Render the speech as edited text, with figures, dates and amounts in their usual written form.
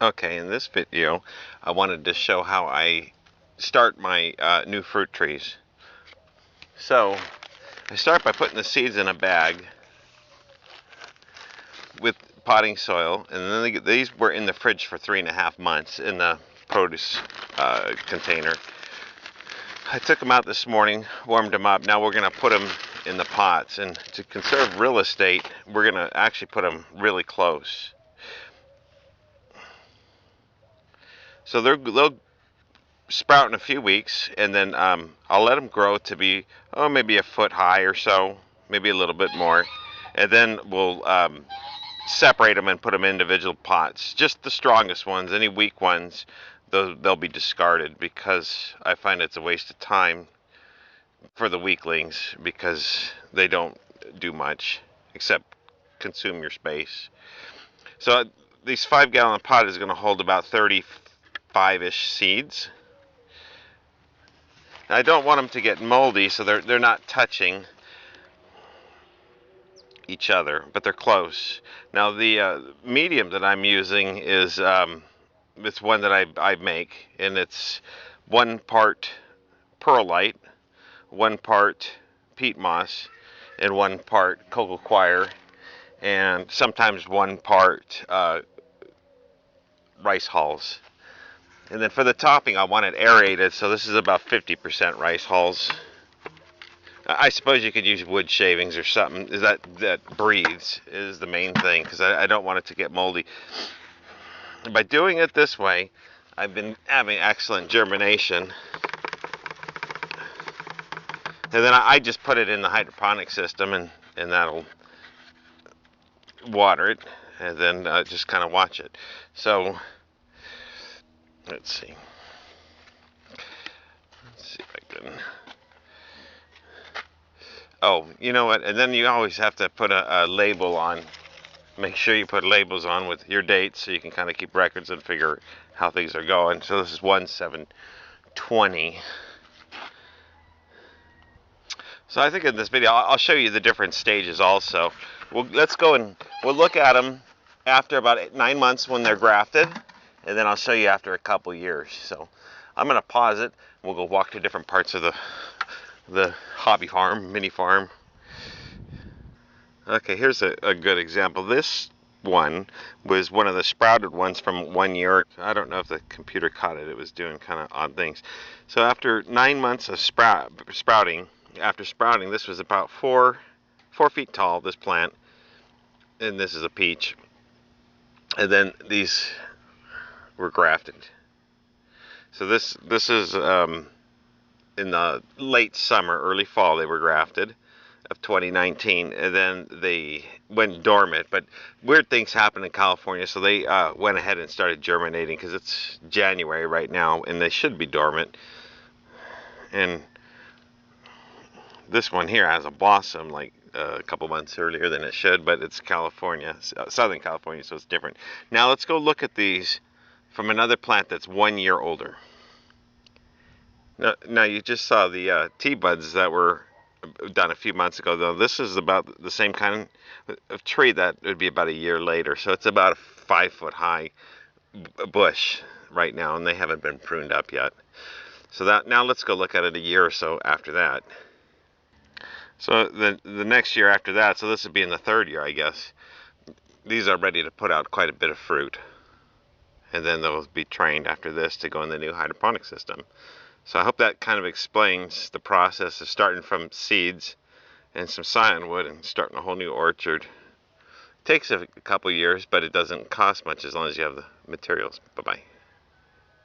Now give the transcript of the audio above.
Okay, in this video, I wanted to show how I start my new fruit trees. So, I start by putting the seeds in a bag with potting soil, and then these were in the fridge for 3.5 months in the produce container. I took them out this morning, warmed them up. Now we're going to put them in the pots, and to conserve real estate, we're going to actually put them really close. So they'll sprout in a few weeks, and then I'll let them grow to be maybe a foot high or so, maybe a little bit more, and then we'll separate them and put them in individual pots. Just the strongest ones. Any weak ones, they'll be discarded, because I find it's a waste of time for the weaklings, because they don't do much except consume your space. So these 5-gallon pot is going to hold about 35-ish seeds. I don't want them to get moldy, so they're not touching each other, but they're close. Now the medium that I'm using is it's one that I make, and it's 1 part perlite, 1 part peat moss, and 1 part cocoa coir, and sometimes 1 part rice hulls. And then for the topping, I want it aerated, so this is about 50% rice hulls. I suppose you could use wood shavings or something that breathes is the main thing, because I don't want it to get moldy. By doing it this way, I've been having excellent germination. And then I just put it in the hydroponic system, and that'll water it, and then just kind of watch it. So let's see. Let's see if I can. Oh, you know what? And then you always have to put a label on. Make sure you put labels on with your dates, so you can kind of keep records and figure how things are going. So this is 1/7/20. So I think in this video I'll show you the different stages also. Let's go and we'll look at them after about 9 months when they're grafted, and then I'll show you after a couple years. So I'm going to pause it. We'll go walk to different parts of the hobby farm, mini farm. Okay, here's a good example. This one was one of the sprouted ones from 1 year. I don't know if the computer caught it. It was doing kind of odd things. So after 9 months of sprouting, this was about 4 feet tall, this plant. And this is a peach. And then these were grafted. So this is in the late summer, early fall, they were grafted of 2019, and then they went dormant. But weird things happened in California, so they went ahead and started germinating, because it's January right now, and they should be dormant. And this one here has a blossom like a couple months earlier than it should, but it's California, Southern California, so it's different. Now let's go look at these from another plant that's 1 year older. Now you just saw the tea buds that were done a few months ago, though. This is about the same kind of tree that would be about a year later. So it's about a 5-foot high bush right now, and they haven't been pruned up yet. So now let's go look at it a year or so after that. So the next year after that, so this would be in the 3rd year, I guess. These are ready to put out quite a bit of fruit, and then they'll be trained after this to go in the new hydroponic system. So I hope that kind of explains the process of starting from seeds and some scion and starting a whole new orchard. It takes a couple years, but it doesn't cost much as long as you have the materials. Bye-bye.